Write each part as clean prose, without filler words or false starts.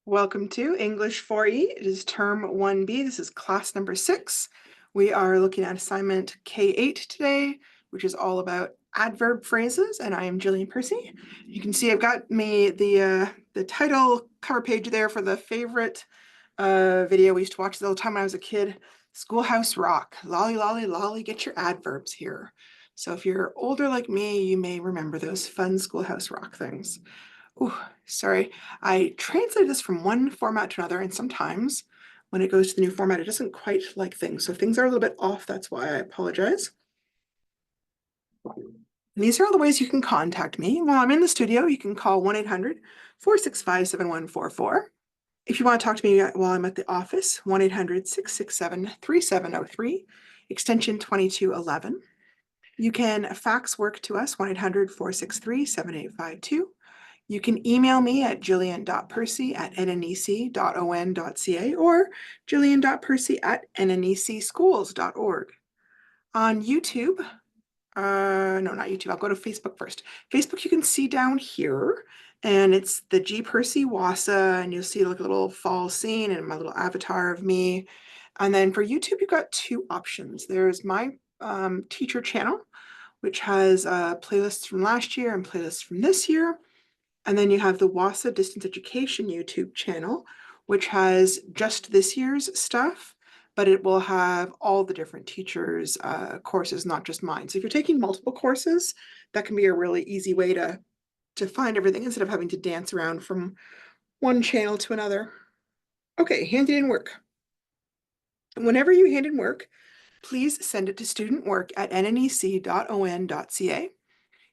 Welcome to English 4E. It is term 1B. This is class number 6. We are looking at assignment K8 today, which is all about adverb phrases, and I am Jillian Percy. You can see I've got me the title cover page there for the favorite video we used to watch all the time when I was a kid, Schoolhouse Rock. Lolly, lolly, lolly, get your adverbs here. So if you're older like me, you may remember those fun Schoolhouse Rock things. Ooh, sorry. I translated this from one format to another, and sometimes when it goes to the new format, it doesn't quite like things. So if things are a little bit off, that's why I apologize. And these are all the ways you can contact me. While I'm in the studio, you can call 1-800-465-7144. If you want to talk to me while I'm at the office, 1-800-667-3703, extension 2211. You can fax work to us, 1-800-463-7852. You can email me at jillian.percy@nnec.on.ca or jillian.percy@nnecschools.org. On YouTube, no, not YouTube, I'll go to Facebook first. Facebook, you can see down here, and it's the G Percy Wassa, and you'll see like a little fall scene and my little avatar of me. And then for YouTube, you've got two options. There's my teacher channel, which has playlists from last year and playlists from this year. And then you have the Wassa Distance Education YouTube channel, which has just this year's stuff, but it will have all the different teachers' courses, not just mine. So if you're taking multiple courses, that can be a really easy way to find everything instead of having to dance around from one channel to another. Okay, handed in work. Whenever you hand in work, please send it to studentwork@nnec.on.ca.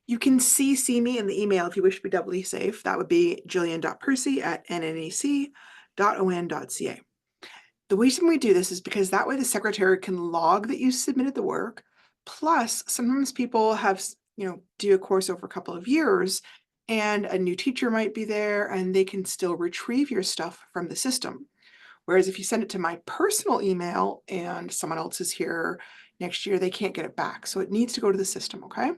You can CC me in the email if you wish to be doubly safe. That would be jillian.percy@nnec.on.ca. The reason we do this is because that way the secretary can log that you submitted the work. Plus, sometimes people have, do a course over a couple of years and a new teacher might be there and they can still retrieve your stuff from the system. Whereas if you send it to my personal email and someone else is here next year, they can't get it back. So it needs to go to the system, okay?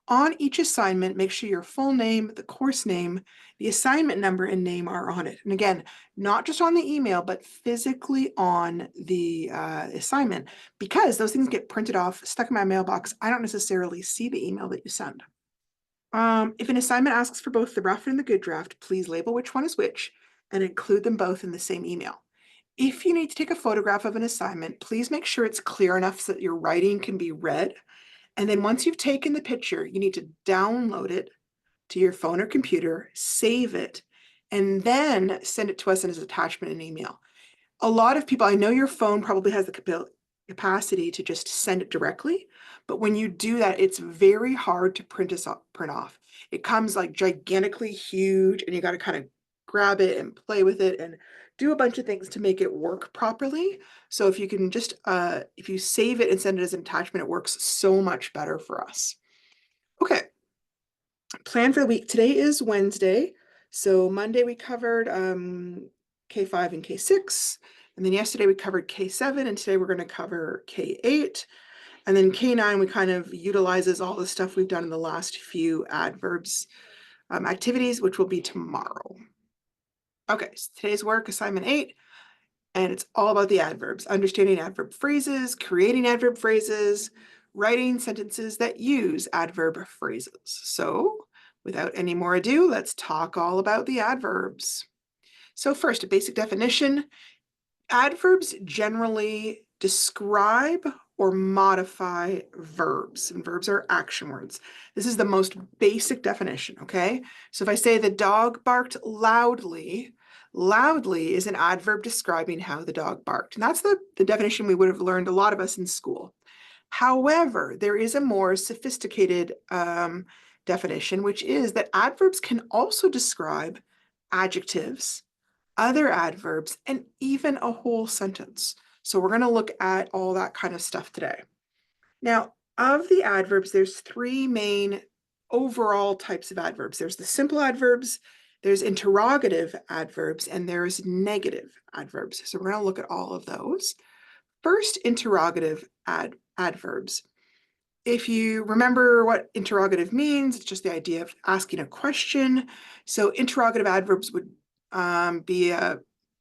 On each assignment, make sure your full name, the course name, the assignment number, and name are on it. And again, not just on the email, but physically on the assignment, because those things get printed off, stuck in my mailbox. I don't necessarily see the email that you send. If an assignment asks for both the rough and the good draft, please label which one is which and include them both in the same email. If you need to take a photograph of an assignment, please make sure it's clear enough so that your writing can be read. And then once you've taken the picture, you need to download it to your phone or computer, save it, and then send it to us as an attachment in email. A lot of people, I know your phone probably has the capacity to just send it directly, but when you do that, it's very hard to print off. It comes like gigantically huge and you got to kind of grab it and play with it and do a bunch of things to make it work properly. So if you can just, if you save it and send it as an attachment, it works so much better for us. Okay, plan for the week. Today is Wednesday. So Monday we covered K5 and K6. And then yesterday we covered K7 and today we're going to cover K8. And then K9 we kind of utilizes all the stuff we've done in the last few adverbs activities, which will be tomorrow. Okay, so today's work, assignment 8, and it's all about the adverbs, understanding adverb phrases, creating adverb phrases, writing sentences that use adverb phrases. So without any more ado, let's talk all about the adverbs. So first, a basic definition. Adverbs generally describe or modify verbs, and verbs are action words. This is the most basic definition, okay? So if I say the dog barked loudly, loudly is an adverb describing how the dog barked. And that's the definition we would have learned, a lot of us in school. However, there is a more sophisticated definition, which is that adverbs can also describe adjectives, other adverbs, and even a whole sentence. So we're going to look at all that kind of stuff today. Now, of the adverbs, there's three main overall types of adverbs. There's the simple adverbs, there's interrogative adverbs, and there's negative adverbs. So we're going to look at all of those. First, interrogative adverbs. If you remember what interrogative means, it's just the idea of asking a question. So interrogative adverbs would be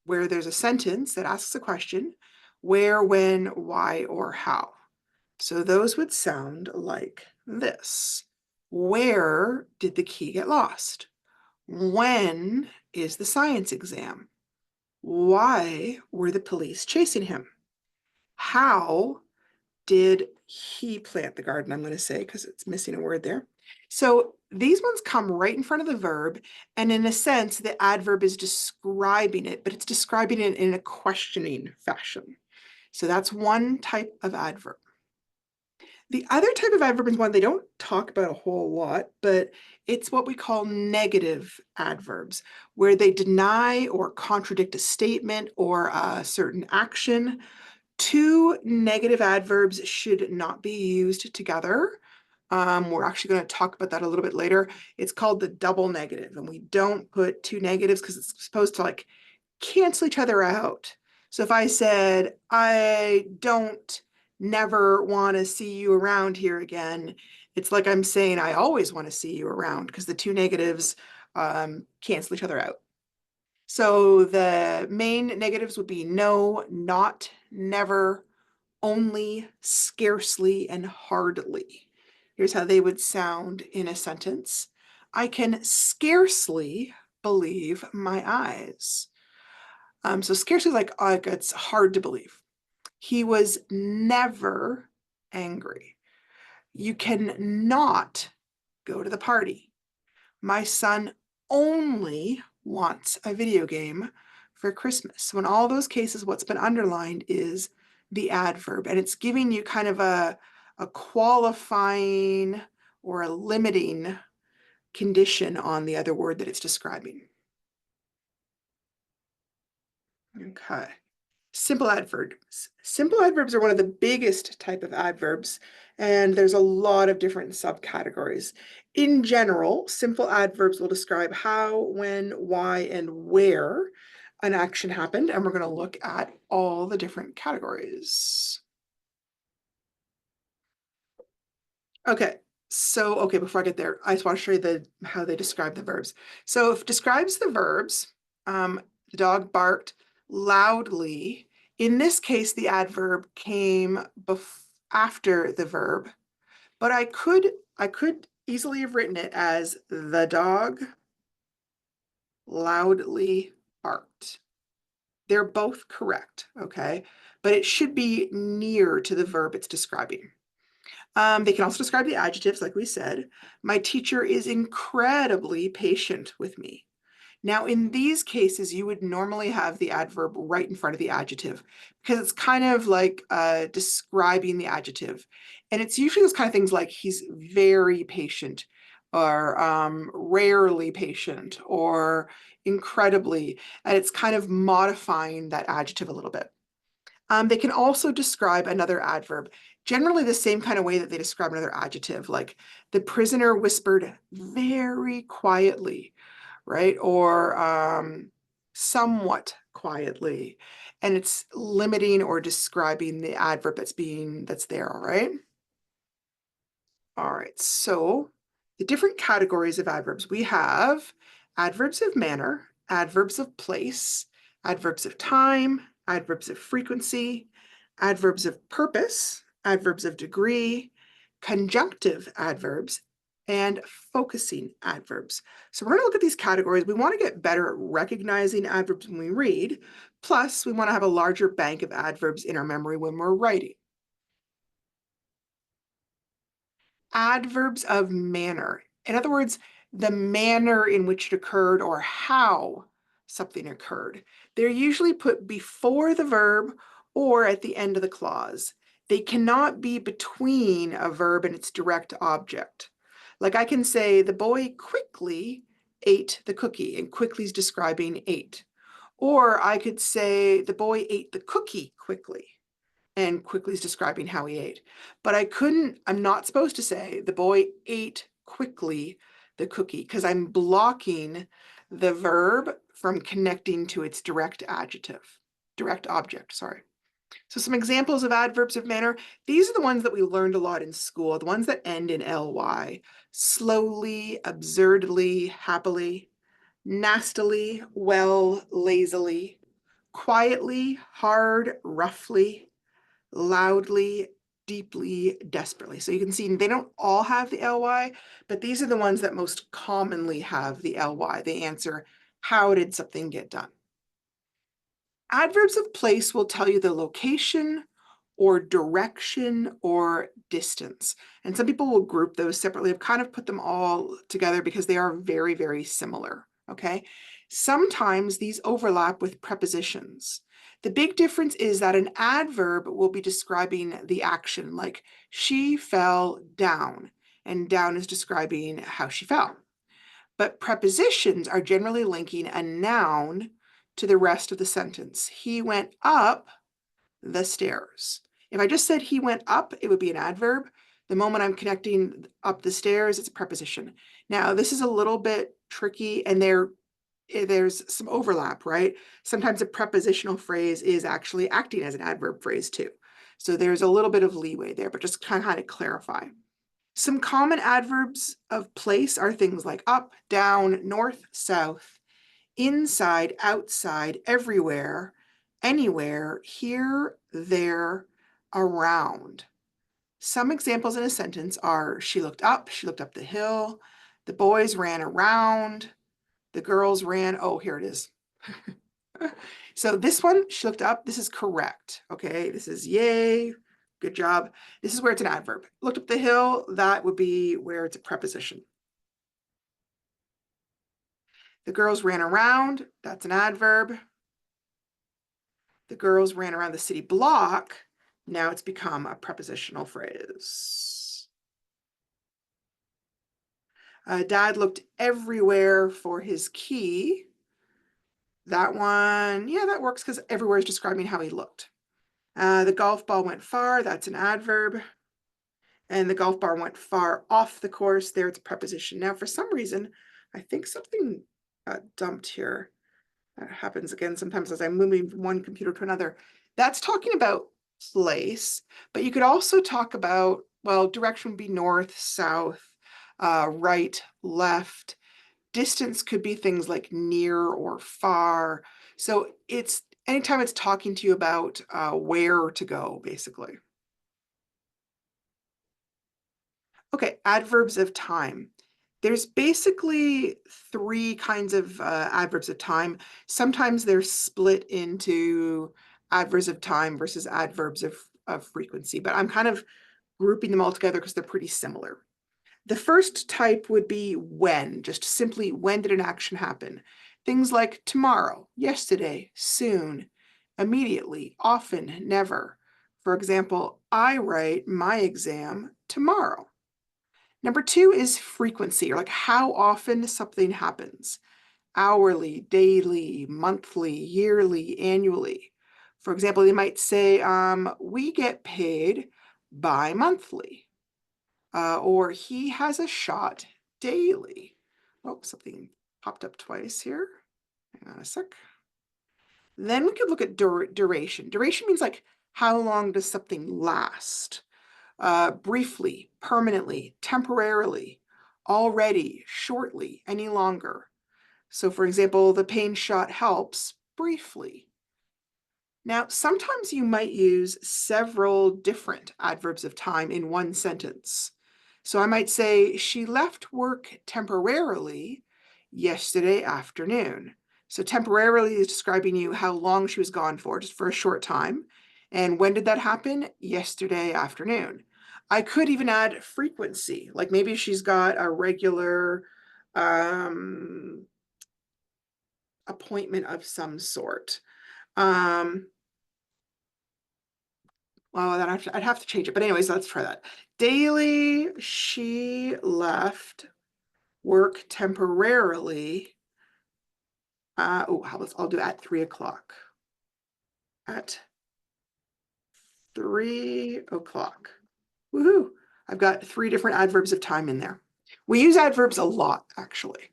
where there's a sentence that asks a question, where, when, why, or how. So those would sound like this. Where did the key get lost? When is the science exam? Why were the police chasing him? How did he plant the garden? I'm going to say, because it's missing a word there. So these ones come right in front of the verb, and in a sense, the adverb is describing it, but it's describing it in a questioning fashion. So that's one type of adverb. The other type of adverb is one they don't talk about a whole lot, but it's what we call negative adverbs, where they deny or contradict a statement or a certain action. Two negative adverbs should not be used together. We're actually going to talk about that a little bit later. It's called the double negative, and we don't put two negatives because it's supposed to like cancel each other out. So if I said, I don't never want to see you around here again, it's like I'm saying I always want to see you around, because the two negatives cancel each other out. So the main negatives would be no, not, never, only, scarcely, and hardly. Here's how they would sound in a sentence. I can scarcely believe my eyes. So scarcely like it's hard to believe. He was never angry. You can not go to the party. My son only wants a video game for Christmas. So in all those cases, what's been underlined is the adverb, and it's giving you kind of a qualifying or a limiting condition on the other word that it's describing. Okay. Simple adverbs. Simple adverbs are one of the biggest type of adverbs, and there's a lot of different subcategories. In general, simple adverbs will describe how, when, why, and where an action happened, and we're going to look at all the different categories. Okay, so before I get there, I just want to show you how they describe the verbs. So if it describes the verbs, the dog barked loudly. In this case, the adverb came after the verb, but I could easily have written it as the dog loudly barked. They're both correct, okay? But it should be near to the verb it's describing. They can also describe the adjectives, like we said. My teacher is incredibly patient with me. Now, in these cases, you would normally have the adverb right in front of the adjective, because it's kind of like describing the adjective. And it's usually those kind of things like he's very patient, or rarely patient, or incredibly. And it's kind of modifying that adjective a little bit. They can also describe another adverb, generally the same kind of way that they describe another adjective, like the prisoner whispered very quietly, right? Or somewhat quietly. And it's limiting or describing the adverb that's there, all right? All right, so the different categories of adverbs. We have adverbs of manner, adverbs of place, adverbs of time, adverbs of frequency, adverbs of purpose, adverbs of degree, conjunctive adverbs, and focusing adverbs. So we're going to look at these categories. We want to get better at recognizing adverbs when we read, plus we want to have a larger bank of adverbs in our memory when we're writing. Adverbs of manner. In other words, the manner in which it occurred or how something occurred. They're usually put before the verb or at the end of the clause. They cannot be between a verb and its direct object. Like I can say, the boy quickly ate the cookie, and quickly is describing ate. Or I could say, the boy ate the cookie quickly, and quickly is describing how he ate. But I'm not supposed to say the boy ate quickly the cookie, because I'm blocking the verb from connecting to its direct object, sorry. So some examples of adverbs of manner. These are the ones that we learned a lot in school, the ones that end in ly. Slowly, absurdly, happily. nastily, well, lazily, quietly, hard, roughly, loudly, deeply, desperately. So you can see they don't all have the ly, but these are the ones that most commonly have the ly. They answer, how did something get done? Adverbs of place will tell you the location or direction or distance. And some people will group those separately. I've kind of put them all together because they are very, very similar, okay? Sometimes these overlap with prepositions. The big difference is that an adverb will be describing the action, like she fell down, and down is describing how she fell. But prepositions are generally linking a noun to the rest of the sentence. He went up the stairs. If I just said he went up, it would be an adverb. The moment I'm connecting up the stairs, it's a preposition. Now, this is a little bit tricky, and there's some overlap, right? Sometimes a prepositional phrase is actually acting as an adverb phrase too. So there's a little bit of leeway there, but just kind of clarify. Some common adverbs of place are things like up, down, north, south, inside, outside, everywhere, anywhere, here, there, around. Some examples in a sentence are she looked up the hill, the boys ran around, the girls ran, oh, here it is. So this one, she looked up, this is correct, okay? This is yay, good job. This is where it's an adverb. Looked up the hill, that would be where it's a preposition. The girls ran around, that's an adverb. The girls ran around the city block, now it's become a prepositional phrase. Dad looked everywhere for his key. That one, yeah, that works because everywhere is describing how he looked. The golf ball went far, that's an adverb. And the golf ball went far off the course, there it's a preposition. Now, for some reason, I think something got dumped here. That happens again sometimes as I'm moving from one computer to another. That's talking about place, but you could also talk about, well, direction would be north, south, right, left. Distance could be things like near or far. So it's anytime it's talking to you about where to go, basically. Okay, adverbs of time. There's basically three kinds of adverbs of time. Sometimes they're split into adverbs of time versus adverbs of frequency, but I'm kind of grouping them all together because they're pretty similar. The first type would be when, just simply when did an action happen? Things like tomorrow, yesterday, soon, immediately, often, never. For example, I write my exam tomorrow. Number two is frequency, or like how often something happens. Hourly, daily, monthly, yearly, annually. For example, they might say, we get paid bi-monthly. Or he has a shot daily. Oh, something popped up twice here. Hang on a sec. Then we could look at duration. Duration means like how long does something last? Briefly, permanently, temporarily, already, shortly, any longer. So for example, the pain shot helps briefly. Now, sometimes you might use several different adverbs of time in one sentence. So I might say, she left work temporarily yesterday afternoon. So temporarily is describing you how long she was gone for, just for a short time. And when did that happen? Yesterday afternoon. I could even add frequency, like maybe she's got a regular appointment of some sort. Well, then I'd have to change it. But anyways, let's try that. Daily, she left work temporarily. I'll do at 3 o'clock. At 3 o'clock. Woohoo! I've got 3 different adverbs of time in there. We use adverbs a lot, actually.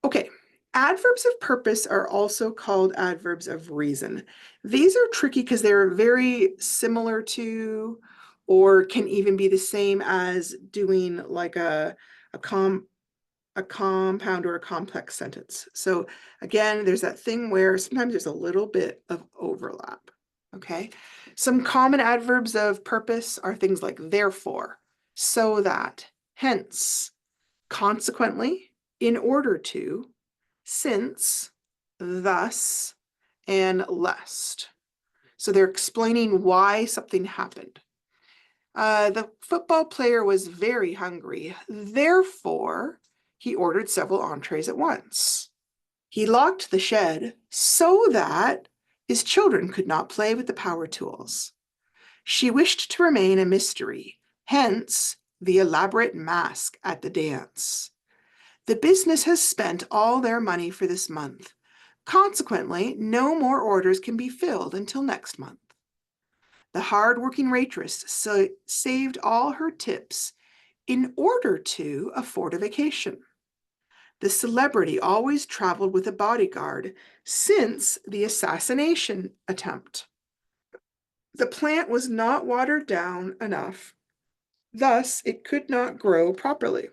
Okay, adverbs of purpose are also called adverbs of reason. These are tricky because they're very similar to, or can even be the same as doing like a a compound or a complex sentence. So again, there's that thing where sometimes there's a little bit of overlap, okay? Some common adverbs of purpose are things like therefore, so that, hence, consequently, in order to, since, thus, and lest. So they're explaining why something happened. The football player was very hungry. Therefore, he ordered several entrees at once. He locked the shed so that his children could not play with the power tools. She wished to remain a mystery, hence the elaborate mask at the dance. The business has spent all their money for this month. Consequently, no more orders can be filled until next month. The hard-working waitress saved all her tips in order to afford a vacation. The celebrity always traveled with a bodyguard since the assassination attempt. The plant was not watered down enough, thus it could not grow properly.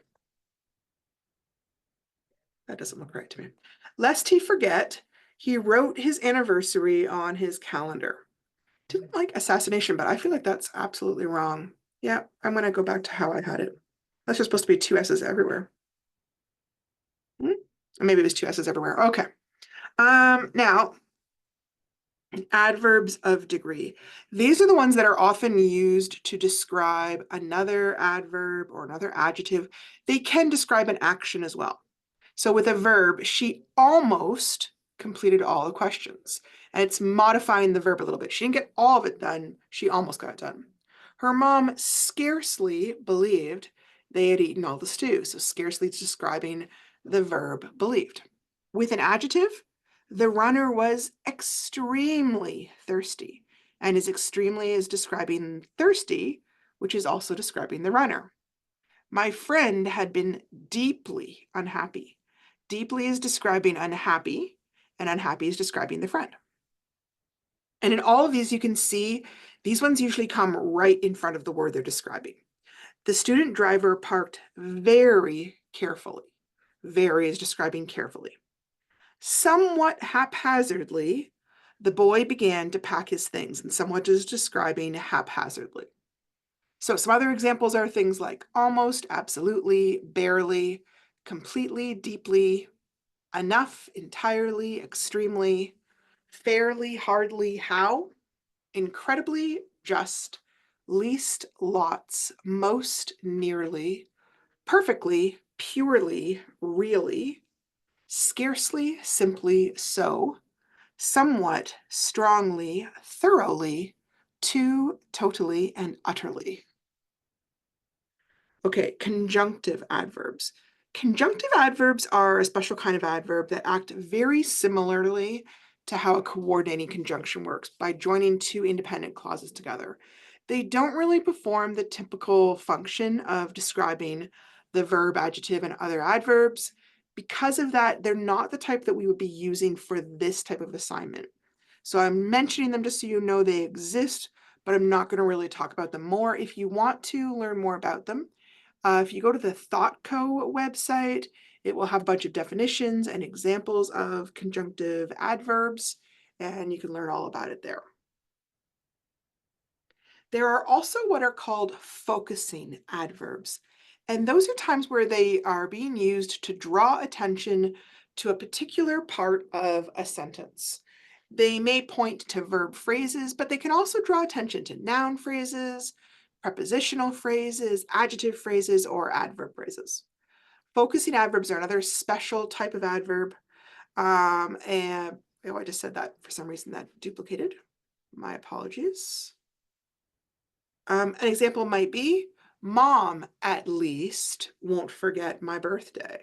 That doesn't look right to me. Lest he forget, he wrote his anniversary on his calendar. Didn't like assassination, but I feel like that's absolutely wrong. Yeah, I'm going to go back to how I had it. That's just supposed to be two S's everywhere. Maybe it was two S's everywhere. Okay. Now, adverbs of degree. These are the ones that are often used to describe another adverb or another adjective. They can describe an action as well. So with a verb, she almost completed all the questions. And it's modifying the verb a little bit. She didn't get all of it done. She almost got it done. Her mom scarcely believed they had eaten all the stew. So scarcely is describing the verb believed. With an adjective, the runner was extremely thirsty. And is extremely is describing thirsty, which is also describing the runner. My friend had been deeply unhappy. Deeply is describing unhappy, and unhappy is describing the friend. And in all of these, you can see these ones usually come right in front of the word they're describing. The student driver parked very carefully. Very is describing carefully. Somewhat haphazardly, the boy began to pack his things, and somewhat is describing haphazardly. So some other examples are things like almost, absolutely, barely, completely, deeply, enough, entirely, extremely, fairly, hardly, how, incredibly, just, least, lots, most, nearly, perfectly, purely, really, scarcely, simply, so, somewhat, strongly, thoroughly, too, totally, and utterly. Okay, conjunctive adverbs. Conjunctive adverbs are a special kind of adverb that act very similarly to how a coordinating conjunction works by joining two independent clauses together. They don't really perform the typical function of describing the verb, adjective, and other adverbs. Because of that, they're not the type that we would be using for this type of assignment. So I'm mentioning them just so you know they exist, but I'm not going to really talk about them more. If you want to learn more about them, if you go to the ThoughtCo website, it will have a bunch of definitions and examples of conjunctive adverbs, and you can learn all about it there. There are also what are called focusing adverbs, and those are times where they are being used to draw attention to a particular part of a sentence. They may point to verb phrases, but they can also draw attention to noun phrases, prepositional phrases, adjective phrases, or adverb phrases. Focusing adverbs are another special type of adverb. And oh, I just said that for some reason that duplicated. My apologies. An example might be, Mom at least won't forget my birthday.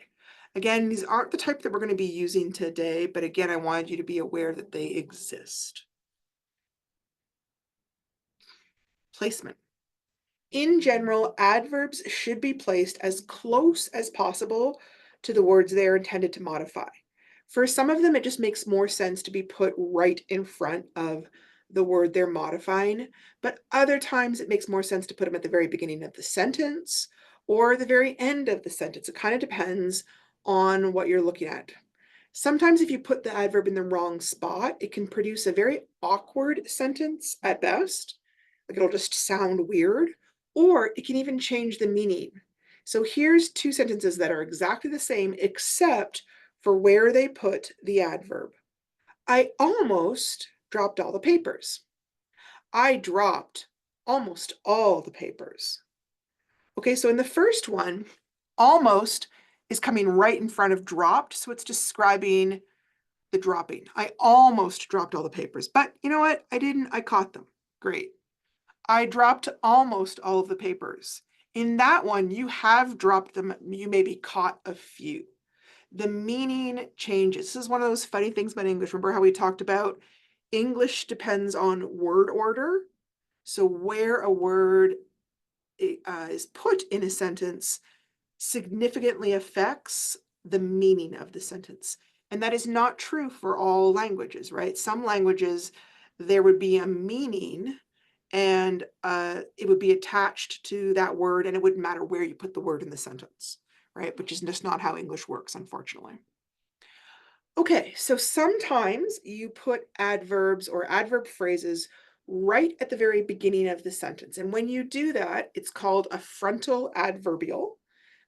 Again, these aren't the type that we're going to be using today, but again, I wanted you to be aware that they exist. Placement. In general, adverbs should be placed as close as possible to the words they are intended to modify. For some of them, it just makes more sense to be put right in front of the word they're modifying, but other times it makes more sense to put them at the very beginning of the sentence or the very end of the sentence. It kind of depends on what you're looking at. Sometimes if you put the adverb in the wrong spot, it can produce a very awkward sentence at best. Like it'll just sound weird, or it can even change the meaning. So here's two sentences that are exactly the same, except for where they put the adverb. I almost dropped all the papers. I dropped almost all the papers. Okay, so in the first one, almost is coming right in front of dropped, so it's describing the dropping. I almost dropped all the papers, but you know what? I didn't, I caught them. Great. I dropped almost all of the papers. In that one, you have dropped them, you maybe caught a few. The meaning changes. This is one of those funny things about English. Remember how we talked about English depends on word order? So where a word is put in a sentence significantly affects the meaning of the sentence. And that is not true for all languages, right? Some languages, there would be a meaning and it would be attached to that word and it wouldn't matter where you put the word in the sentence, right? Which is just not how English works, unfortunately. Okay, so sometimes you put adverbs or adverb phrases right at the very beginning of the sentence. And when you do that, it's called a frontal adverbial.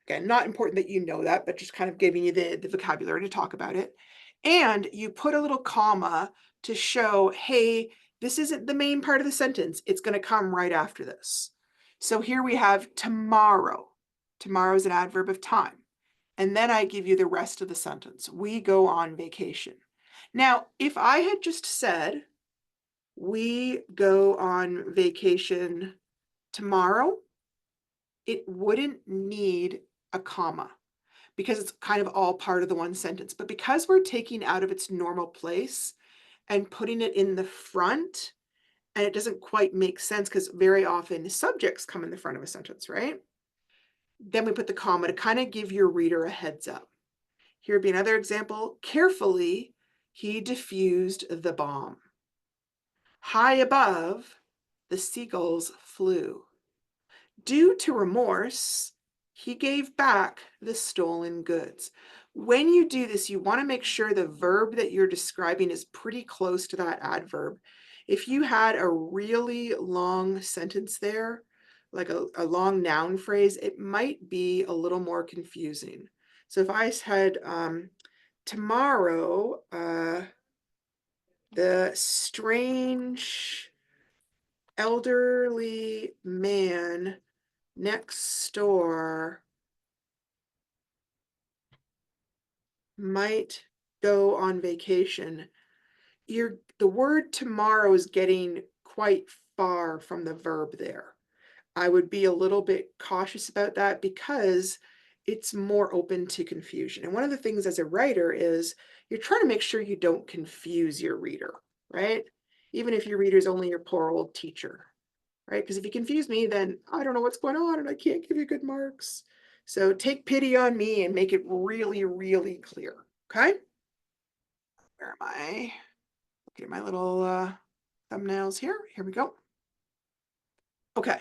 Again, not important that you know that, but just kind of giving you the vocabulary to talk about it. And you put a little comma to show, hey, this isn't the main part of the sentence. It's going to come right after this. So here we have tomorrow. Tomorrow is an adverb of time. And then I give you the rest of the sentence. We go on vacation. Now, if I had just said, we go on vacation tomorrow, it wouldn't need a comma because it's kind of all part of the one sentence. But because we're taking out of its normal place and putting it in the front, and it doesn't quite make sense because very often subjects come in the front of a sentence, right? Then we put the comma to kind of give your reader a heads up. Here would be another example. Carefully, he diffused the bomb. High above, the seagulls flew. Due to remorse, he gave back the stolen goods. When you do this, you want to make sure the verb that you're describing is pretty close to that adverb. If you had a really long sentence there, like a long noun phrase, it might be a little more confusing. So if I said, tomorrow, the strange elderly man next door might go on vacation. The word tomorrow is getting quite far from the verb there. I would be a little bit cautious about that because it's more open to confusion. And one of the things as a writer is you're trying to make sure you don't confuse your reader, right? Even if your reader is only your poor old teacher, right? Because if you confuse me, then I don't know what's going on and I can't give you good marks. So take pity on me and make it really, really clear, okay? Where am I? Look at my little thumbnails here. Here we go. Okay.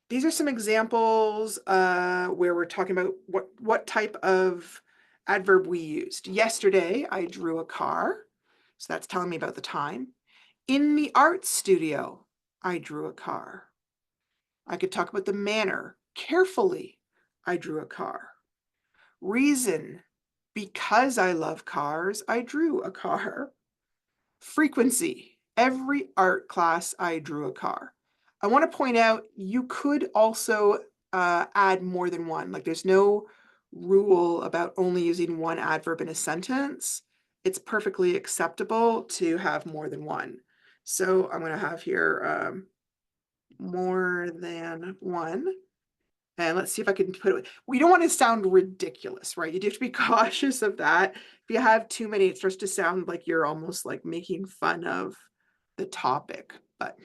These are some examples where we're talking about what type of adverb we used. Yesterday, I drew a car. So that's telling me about the time. In the art studio, I drew a car. I could talk about the manner. Carefully, I drew a car. Reason, because I love cars, I drew a car. Frequency, every art class, I drew a car. I want to point out you could also add more than one. Like there's no rule about only using one adverb in a sentence. It's perfectly acceptable to have more than one. So I'm going to have here more than one. And let's see if I can put it. We don't want to sound ridiculous, right? You do have to be cautious of that. If you have too many, it starts to sound like you're almost like making fun of the topic. But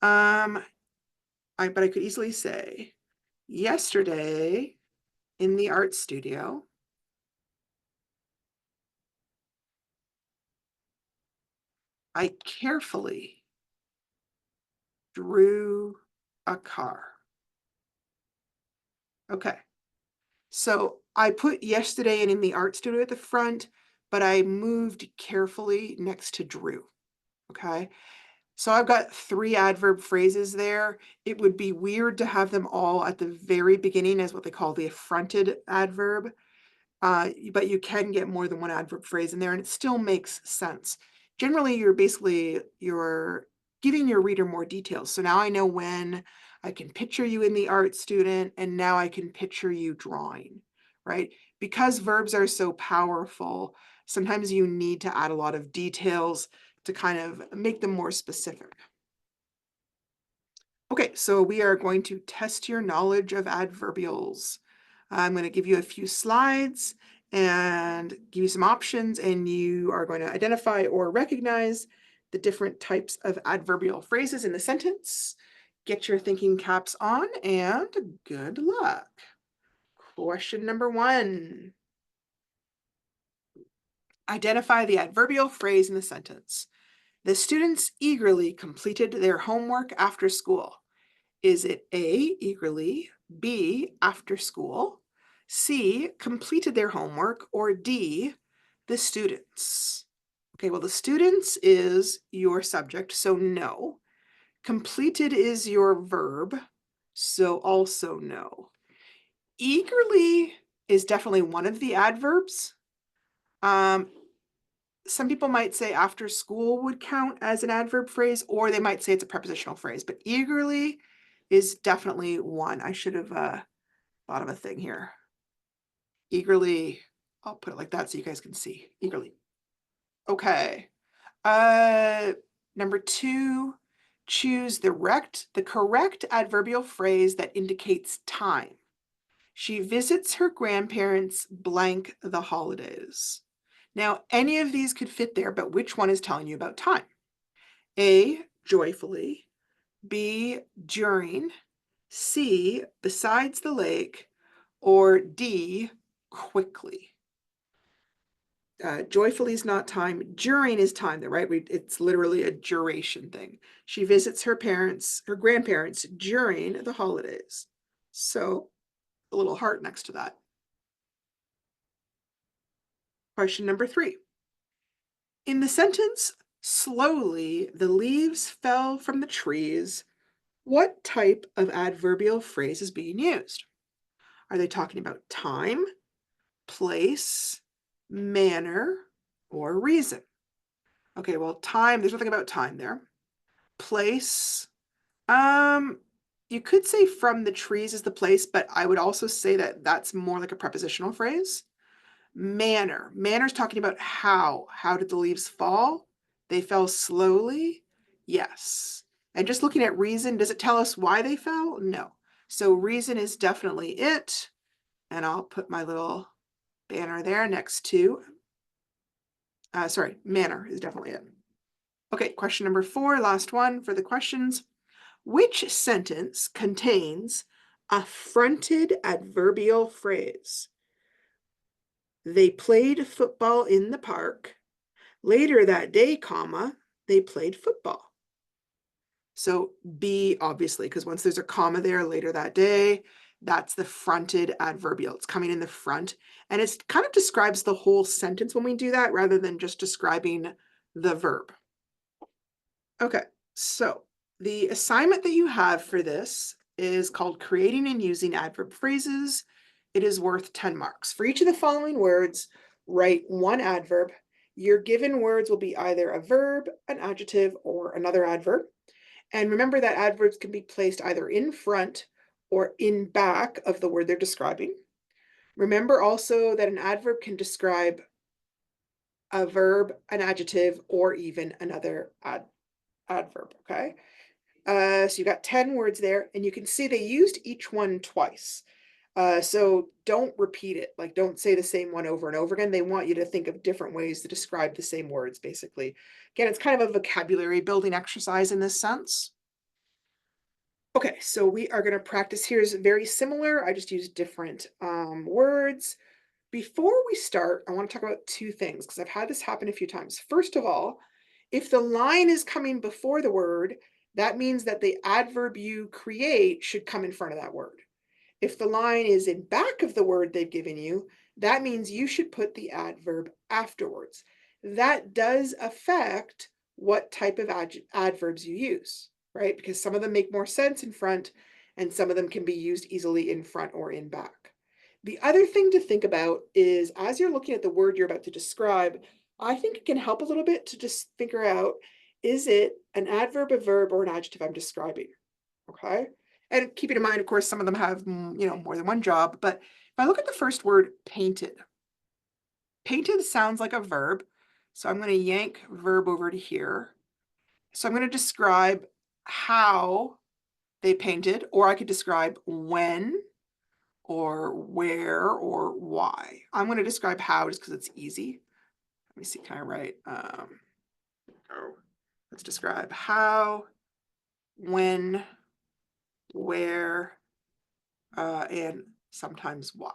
I could easily say, yesterday in the art studio, I carefully drew a car. Okay. So I put yesterday in the art studio at the front, but I moved carefully next to Drew, okay? So I've got 3 adverb phrases there. It would be weird to have them all at the very beginning as what they call the affronted adverb. But you can get more than one adverb phrase in there and it still makes sense. Generally, you're giving your reader more details. So now I know when I can picture you in the art student and now I can picture you drawing, right? Because verbs are so powerful, sometimes you need to add a lot of details to kind of make them more specific. Okay, so we are going to test your knowledge of adverbials. I'm going to give you a few slides and give you some options, and you are going to identify or recognize the different types of adverbial phrases in the sentence. Get your thinking caps on, and good luck. Question number 1. Identify the adverbial phrase in the sentence. The students eagerly completed their homework after school. Is it A, eagerly, B, after school, C, completed their homework, or D, the students? Okay, well, the students is your subject, so no. Completed is your verb, so also no. Eagerly is definitely one of the adverbs. Some people might say after school would count as an adverb phrase, or they might say it's a prepositional phrase, but eagerly is definitely one. I should have thought of a thing here. Eagerly, I'll put it like that so you guys can see. Eagerly. Okay. Number 2, choose the correct adverbial phrase that indicates time. She visits her grandparents blank the holidays. Now, any of these could fit there, but which one is telling you about time? A, joyfully, B, during, C, besides the lake, or D, quickly. Joyfully is not time. During is time, though, right? It's literally a duration thing. She visits her grandparents during the holidays. So a little heart next to that. Question number 3. In the sentence, slowly the leaves fell from the trees, what type of adverbial phrase is being used? Are they talking about time, place, manner, or reason? Okay, well, time, there's nothing about time there. Place, you could say from the trees is the place, but I would also say that that's more like a prepositional phrase. Manner is talking about how did the leaves fall? They fell slowly. Yes. And just looking at reason, does it tell us why they fell? No. So reason is definitely it. And I'll put my little banner there next to, manner is definitely it. Okay, question number 4, last one for the questions. Which sentence contains a fronted adverbial phrase? They played football in the park. Later that day, comma, they played football. So B, obviously, because once there's a comma there, later that day, that's the fronted adverbial. It's coming in the front. And it kind of describes the whole sentence when we do that, rather than just describing the verb. Okay, so the assignment that you have for this is called Creating and Using Adverb Phrases. It is worth 10 marks. For each of the following words, write one adverb. Your given words will be either a verb, an adjective, or another adverb. And remember that adverbs can be placed either in front or in back of the word they're describing. Remember also that an adverb can describe a verb, an adjective, or even another adverb, okay? So you got 10 words there, and you can see they used each one twice. So don't repeat it, like don't say the same one over and over again. They want you to think of different ways to describe the same words, basically. Again, it's kind of a vocabulary building exercise in this sense. Okay, so we are going to practice. Here's very similar. I just used different words. Before we start, I want to talk about 2 things because I've had this happen a few times. First of all, if the line is coming before the word, that means that the adverb you create should come in front of that word. If the line is in back of the word they've given you, that means you should put the adverb afterwards. That does affect what type of adverbs you use, right? Because some of them make more sense in front and some of them can be used easily in front or in back. The other thing to think about is as you're looking at the word you're about to describe, I think it can help a little bit to just figure out, is it an adverb, a verb, or an adjective I'm describing? Okay. And keeping in mind, of course, some of them have, more than one job. But if I look at the first word, painted, painted sounds like a verb. So I'm going to yank verb over to here. So I'm going to describe how they painted, or I could describe when or where or why. I'm going to describe how just because it's easy. Let me see, can I write? Let's describe how, when, where, and sometimes why.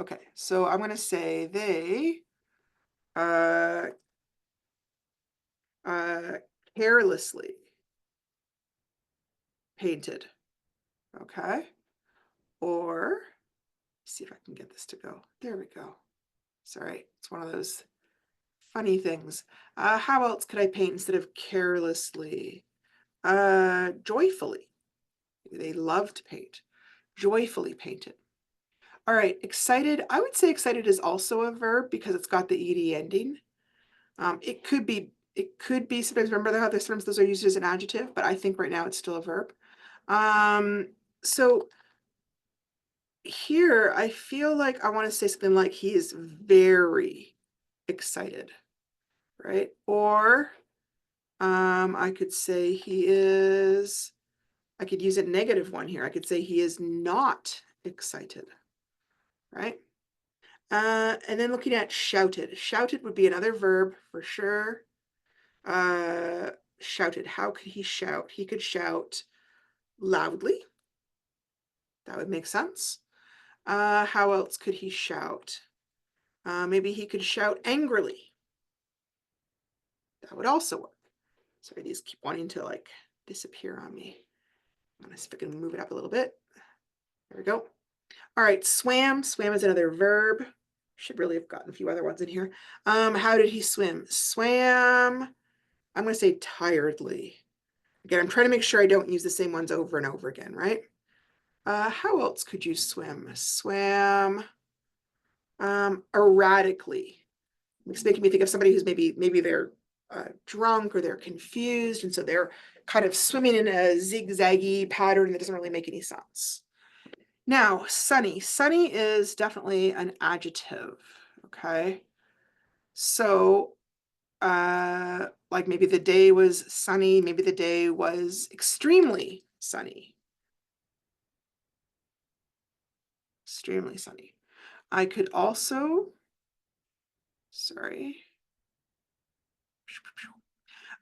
Okay, so I'm going to say they carelessly painted. Okay, or see if I can get this to go. There we go. Sorry, it's one of those funny things. How else could I paint instead of carelessly? Joyfully. They love to paint. Joyfully painted. All right, excited. I would say excited is also a verb because it's got the ed ending. It could be sometimes, remember how sometimes those are used as an adjective, but I think right now it's still a verb. So here I feel like I want to say something like he is very excited, right? Or I could say I could use a negative one here. I could say he is not excited, right? And then looking at shouted. Shouted would be another verb for sure. Shouted. How could he shout? He could shout loudly. That would make sense. How else could he shout? Maybe he could shout angrily. That would also work. Sorry, these keep wanting to like disappear on me. I'm gonna see if I can move it up a little bit. There we go. All right, swam. Swam is another verb. Should really have gotten a few other ones in here. How did he swim? Swam, I'm going to say tiredly. Again, I'm trying to make sure I don't use the same ones over and over again, right? How else could you swim? Swam erratically. It's making me think of somebody who's maybe they're drunk or they're confused, and so they're kind of swimming in a zigzaggy pattern that doesn't really make any sense. Now, sunny. Sunny is definitely an adjective, okay? So, like maybe the day was sunny, maybe the day was extremely sunny. Extremely sunny. I could also, sorry.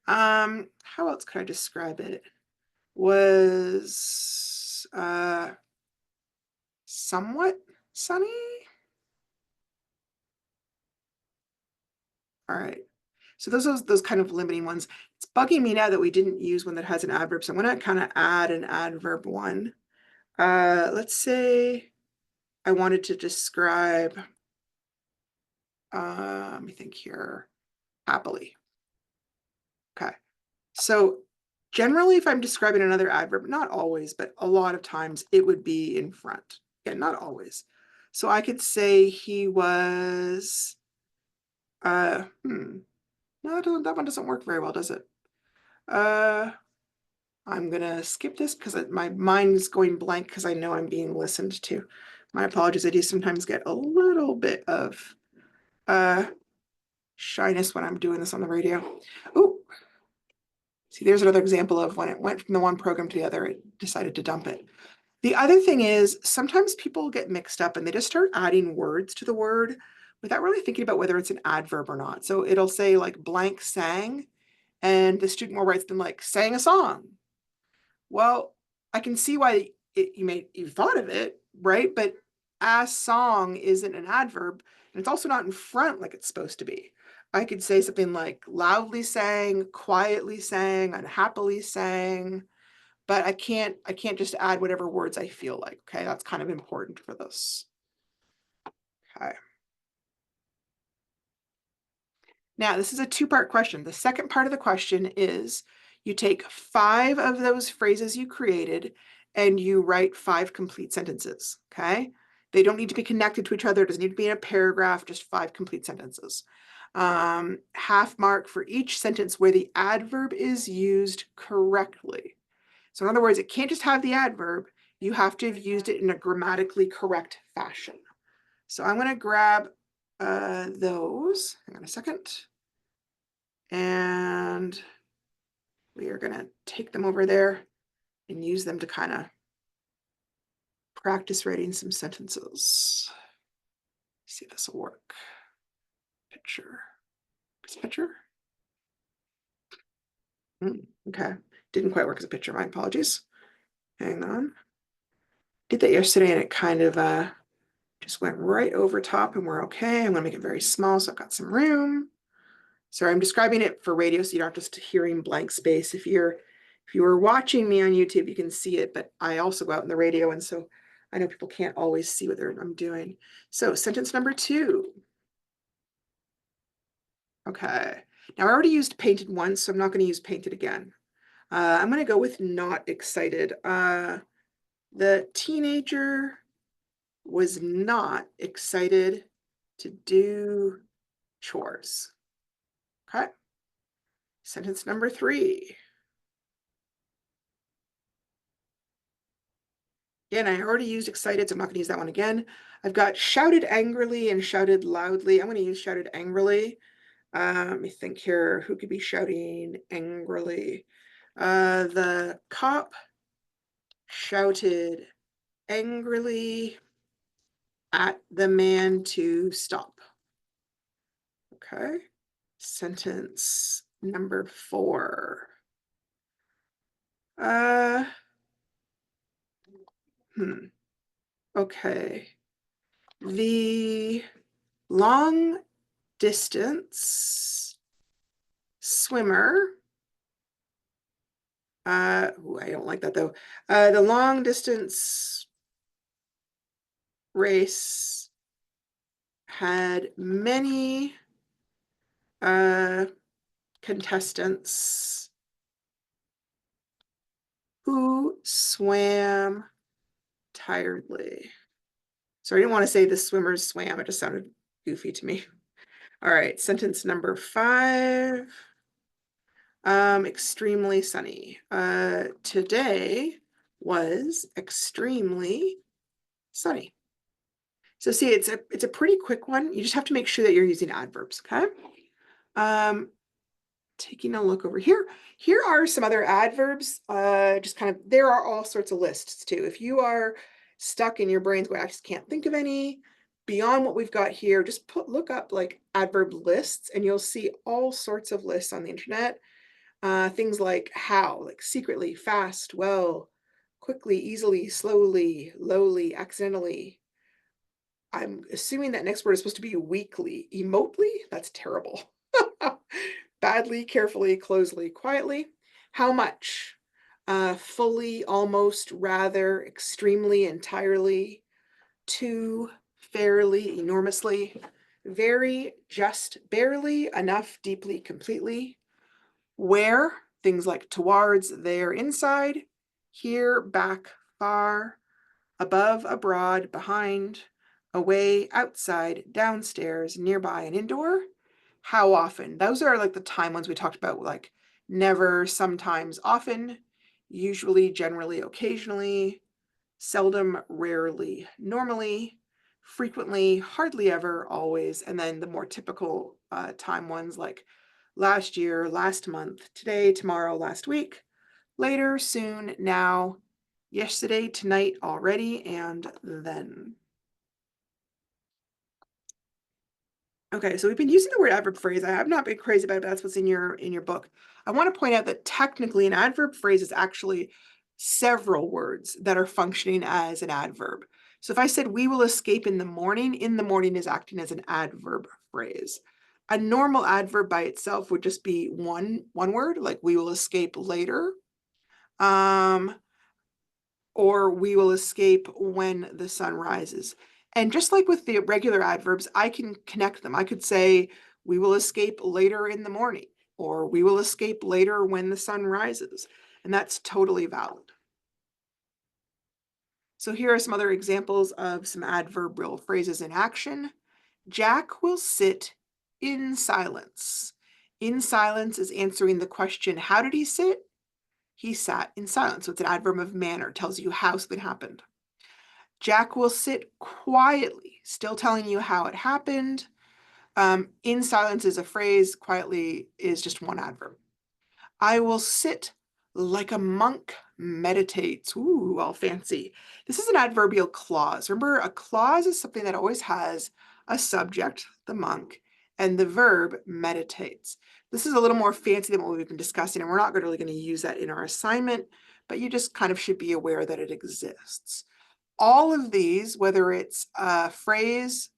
How else could I describe it? Was somewhat sunny. All right. So those kind of limiting ones. It's bugging me now that we didn't use one that has an adverb. So I'm going to kind of add an adverb one. Let's say I wanted to describe, let me think here, happily. Okay. So generally, if I'm describing another adverb, not always, but a lot of times it would be in front. Again, not always. So I could say he was, no, that one doesn't work very well, does it? I'm gonna skip this because my mind is going blank because I know I'm being listened to. My apologies. I do sometimes get a little bit of shyness when I'm doing this on the radio. Oh, see, there's another example of when it went from the one program to the other, it decided to dump it. The other thing is sometimes people get mixed up and they just start adding words to the word without really thinking about whether it's an adverb or not. So it'll say like blank sang, and the student will write something like sang a song. Well, I can see why you thought of it, right? But a song isn't an adverb, and it's also not in front like it's supposed to be. I could say something like loudly sang, quietly sang, unhappily sang, but I can't just add whatever words I feel like. Okay, that's kind of important for this. Okay. Now, this is a two-part question. The second part of the question is you take 5 of those phrases you created and you write 5 complete sentences, okay? They don't need to be connected to each other. It doesn't need to be in a paragraph, just 5 complete sentences. Half mark for each sentence where the adverb is used correctly. So in other words, it can't just have the adverb. You have to have used it in a grammatically correct fashion. So I'm going to grab those. Hang on a second. And we are going to take them over there and use them to kind of practice writing some sentences. See if this will work. Picture. Picture. Okay. Didn't quite work as a picture. My apologies. Hang on. Did that yesterday and it kind of just went right over top and we're okay. I'm going to make it very small so I've got some room. Sorry, I'm describing it for radio so you're not just hearing blank space. If you were watching me on YouTube, you can see it, but I also go out in the radio, and so I know people can't always see what I'm doing. So sentence number 2. Okay. Now I already used painted once, so I'm not going to use painted again. I'm going to go with not excited. The teenager was not excited to do chores. Okay. Sentence number 3. Again, I already used excited, so I'm not going to use that one again. I've got shouted angrily and shouted loudly. I'm going to use shouted angrily. Let me think here. Who could be shouting angrily? The cop shouted angrily at the man to stop. Okay. Sentence number 4. Okay. The long distance swimmer. I don't like that though. The long distance race had many contestants who swam tiredly. So I didn't want to say the swimmers swam. It just sounded goofy to me. All right, sentence number 5. Extremely sunny. Today was extremely sunny. So see, it's a pretty quick one. You just have to make sure that you're using adverbs, okay? Taking a look over here. Here are some other adverbs. Just kind of, there are all sorts of lists too. If you are stuck in your brains going, I just can't think of any, beyond what we've got here, just look up like adverb lists and you'll see all sorts of lists on the internet. Things like how, like secretly, fast, well, quickly, easily, slowly, lowly, accidentally. I'm assuming that next word is supposed to be weakly. Emotely? That's terrible. Badly, carefully, closely, quietly. How much? Fully, almost, rather, extremely, entirely. Too, fairly, enormously. Very, just, barely, enough, deeply, completely. Where? Things like towards, there, inside. Here, back, far. Above, abroad, behind. Away, outside, downstairs, nearby, and indoor. How often? Those are like the time ones we talked about, like never, sometimes, often, usually, generally, occasionally, seldom, rarely, normally, frequently, hardly ever, always, and then the more typical time ones like last year, last month, today, tomorrow, last week, later, soon, now, yesterday, tonight, already, and then. Okay, so we've been using the word adverb phrase. I have not been crazy about it, but that's what's in your book. I want to point out that technically an adverb phrase is actually several words that are functioning as an adverb. So if I said we will escape in the morning is acting as an adverb phrase. A normal adverb by itself would just be one word, like we will escape later. Or we will escape when the sun rises. And just like with the regular adverbs, I can connect them. I could say, we will escape later in the morning, or we will escape later when the sun rises. And that's totally valid. So here are some other examples of some adverbial phrases in action. Jack will sit in silence. In silence is answering the question, how did he sit? He sat in silence. So it's an adverb of manner, tells you how something happened. Jack will sit quietly, still telling you how it happened. In silence is a phrase, quietly is just one adverb. I will sit like a monk meditates. Ooh, all fancy. This is an adverbial clause. Remember, a clause is something that always has a subject, the monk, and the verb meditates. This is a little more fancy than what we've been discussing, and we're not really going to use that in our assignment, but you just kind of should be aware that it exists. All of these, whether it's a phrase,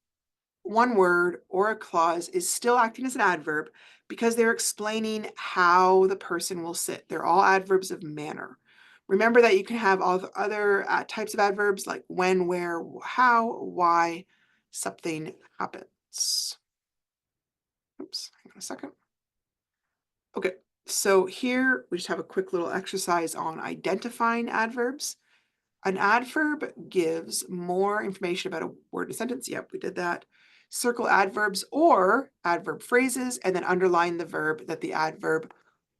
one word, or a clause, is still acting as an adverb because they're explaining how the person will sit. They're all adverbs of manner. Remember that you can have all the other types of adverbs like when, where, how, why something happens. Oops, hang on a second. Okay, so here we just have a quick little exercise on identifying adverbs. An adverb gives more information about a word in a sentence. Yep, we did that. Circle adverbs or adverb phrases and then underline the verb that the adverb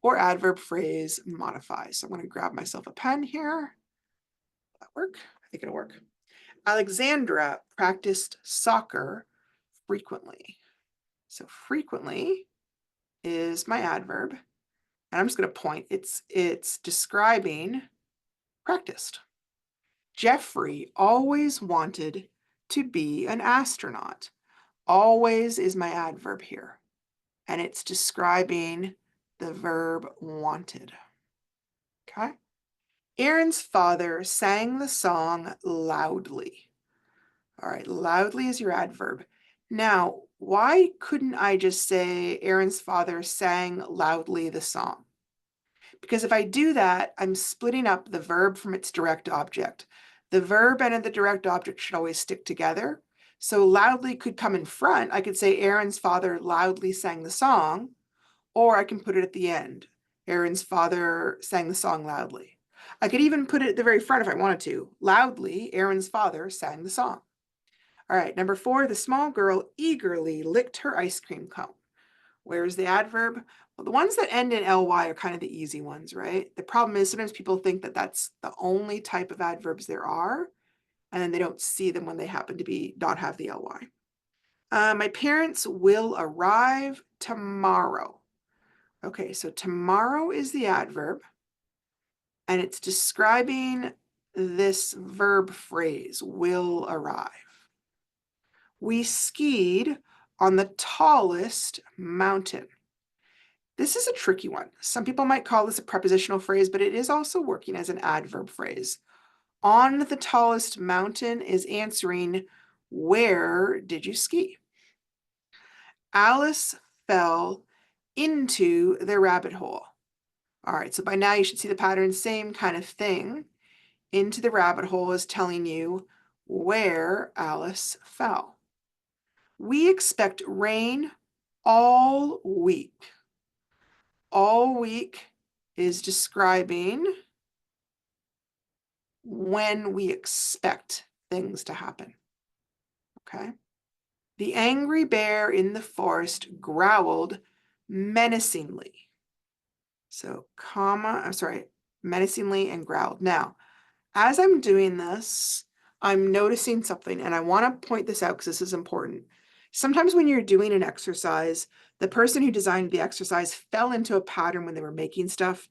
or adverb phrase modifies. So I'm going to grab myself a pen here. Will that work? I think it'll work. Alexandra practiced soccer frequently. So frequently is my adverb. And I'm just going to point. It's describing practiced. Jeffrey always wanted to be an astronaut. Always is my adverb here, and it's describing the verb wanted. Okay. Aaron's father sang the song loudly. All right, loudly is your adverb. Now, why couldn't I just say Aaron's father sang loudly the song? Because if I do that, I'm splitting up the verb from its direct object. The verb and the direct object should always stick together. So loudly could come in front. I could say Aaron's father loudly sang the song, or I can put it at the end. Aaron's father sang the song loudly. I could even put it at the very front if I wanted to. Loudly, Aaron's father sang the song. All right, number 4, the small girl eagerly licked her ice cream cone. Where's the adverb? Well, the ones that end in ly are kind of the easy ones, right? The problem is sometimes people think that that's the only type of adverbs there are, and then they don't see them when they happen to not have the ly. My parents will arrive tomorrow. Okay, so tomorrow is the adverb, and it's describing this verb phrase, will arrive. We skied on the tallest mountain. This is a tricky one. Some people might call this a prepositional phrase, but it is also working as an adverb phrase. On the tallest mountain is answering, where did you ski? Alice fell into the rabbit hole. All right, so by now you should see the pattern, same kind of thing. Into the rabbit hole is telling you where Alice fell. We expect rain all week. All week is describing when we expect things to happen. Okay. The angry bear in the forest growled menacingly. So, menacingly and growled. Now, as I'm doing this, I'm noticing something, and I want to point this out because this is important. Sometimes when you're doing an exercise, the person who designed the exercise fell into a pattern when they were making stuff,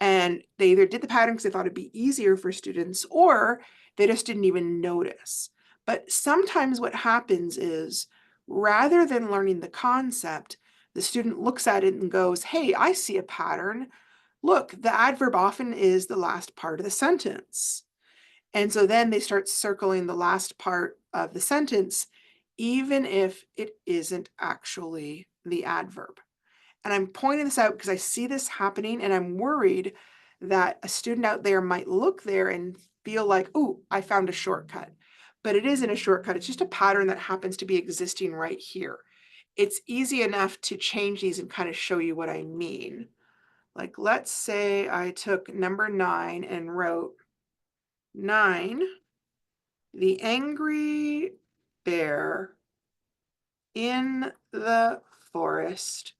and they either did the pattern because they thought it'd be easier for students, or they just didn't even notice. But sometimes what happens is, rather than learning the concept, the student looks at it and goes, hey, I see a pattern. Look, the adverb often is the last part of the sentence. And so then they start circling the last part of the sentence, even if it isn't actually the adverb. And I'm pointing this out because I see this happening and I'm worried that a student out there might look there and feel like, oh, I found a shortcut. But it isn't a shortcut. It's just a pattern that happens to be existing right here. It's easy enough to change these and kind of show you what I mean. Like, let's say I took number 9 and wrote 9, the angry bear in the forest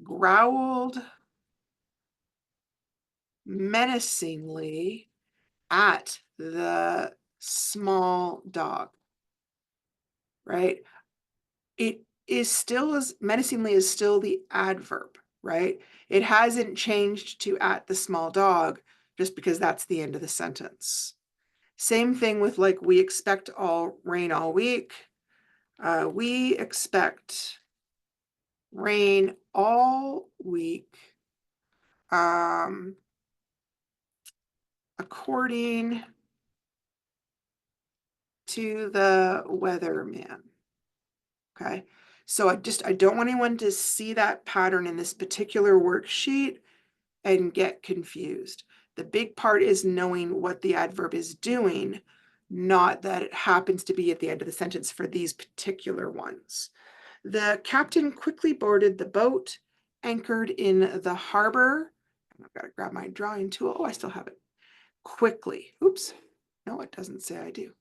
growled menacingly at the small dog, right? It is still as menacingly is still the adverb, right? It hasn't changed to at the small dog just because that's the end of the sentence. Same thing with like, we expect all rain all week. We expect rain all week. According to the weatherman. Okay, so I don't want anyone to see that pattern in this particular worksheet and get confused. The big part is knowing what the adverb is doing, not that it happens to be at the end of the sentence for these particular ones. The captain quickly boarded the boat, anchored in the harbor. I've got to grab my drawing tool. Oh, I still have it. Quickly. Oops. No, it doesn't say I do.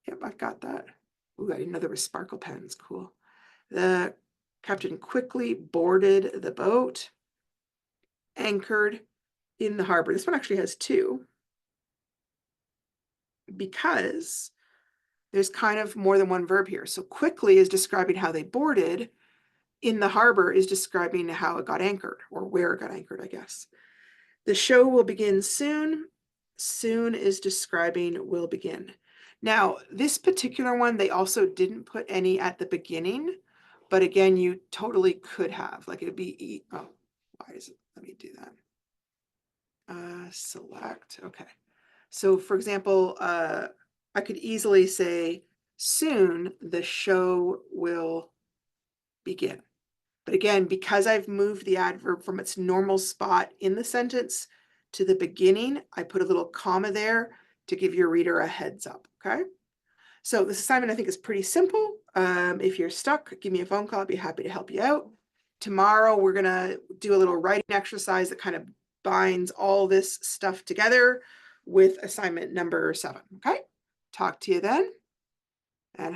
Yep, I've got that. Ooh, I didn't know there were sparkle pens. Cool. The captain quickly boarded the boat, anchored in the harbor. This one actually has 2 because there's kind of more than one verb here. So quickly is describing how they boarded. In the harbor is describing how it got anchored, or where it got anchored, I guess. The show will begin soon. Soon is describing will begin. Now, this particular one, they also didn't put any at the beginning, but again, you totally could have. Like, it'd be, oh, why is it? Let me do that. Select, okay. So for example, I could easily say, soon the show will begin. But again, because I've moved the adverb from its normal spot in the sentence to the beginning, I put a little comma there to give your reader a heads up, okay? So this assignment I think is pretty simple. If you're stuck, give me a phone call. I'd be happy to help you out. Tomorrow, we're gonna do a little writing exercise that kind of binds all this stuff together with assignment number 7, okay? Talk to you then. And